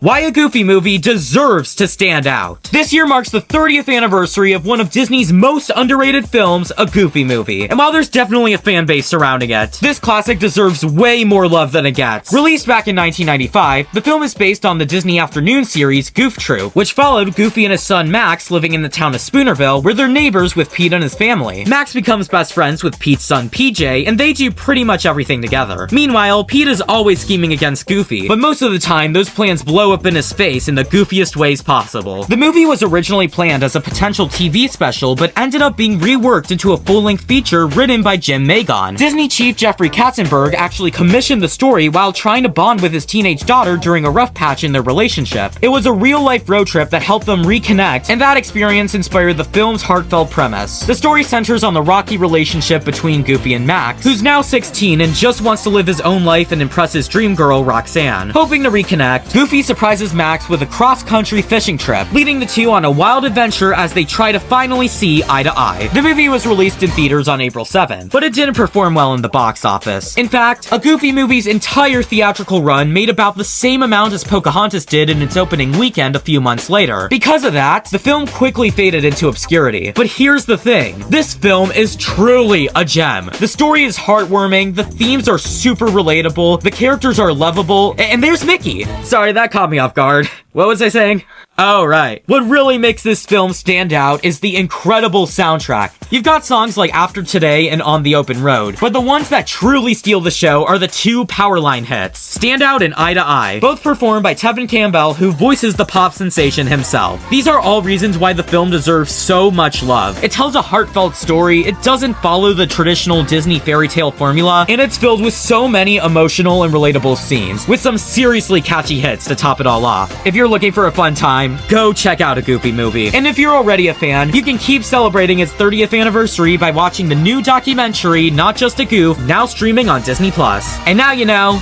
Why a Goofy movie deserves to stand out. This year marks the 30th anniversary of one of Disney's most underrated films, A Goofy Movie. And while there's definitely a fan base surrounding it, this classic deserves way more love than it gets. Released back in 1995, the film is based on the Disney afternoon series Goof Troop, which followed Goofy and his son Max living in the town of Spoonerville, where they're neighbors with Pete and his family. Max becomes best friends with Pete's son PJ, and they do pretty much everything together. Meanwhile, Pete is always scheming against Goofy, but most of the time those plans blow up in his face in the goofiest ways possible. The movie was originally planned as a potential TV special, but ended up being reworked into a full-length feature written by Jim Magon. Disney chief Jeffrey Katzenberg actually commissioned the story while trying to bond with his teenage daughter during a rough patch in their relationship. It was a real-life road trip that helped them reconnect, and that experience inspired the film's heartfelt premise. The story centers on the rocky relationship between Goofy and Max, who's now 16 and just wants to live his own life and impress his dream girl, Roxanne. Hoping to reconnect, Goofy surprises Max with a cross-country fishing trip, leading the two on a wild adventure as they try to finally see eye to eye. The movie was released in theaters on April 7th, but it didn't perform well in the box office. In fact, A Goofy Movie's entire theatrical run made about the same amount as Pocahontas did in its opening weekend a few months later. Because of that, the film quickly faded into obscurity. But here's the thing, this film is truly a gem. The story is heartwarming, the themes are super relatable, the characters are lovable, and there's Mickey. Sorry, that caught me off guard. What was I saying? Oh, right. What really makes this film stand out is the incredible soundtrack. You've got songs like After Today and On the Open Road, but the ones that truly steal the show are the two Powerline hits, Stand Out and Eye to Eye, both performed by Tevin Campbell, who voices the pop sensation himself. These are all reasons why the film deserves so much love. It tells a heartfelt story, it doesn't follow the traditional Disney fairy tale formula, and it's filled with so many emotional and relatable scenes, with some seriously catchy hits to top it all off. If you're looking for a fun time, go check out A Goofy Movie. And if you're already a fan, you can keep celebrating its 30th anniversary by watching the new documentary, Not Just a Goof, now streaming on Disney+. And now you know.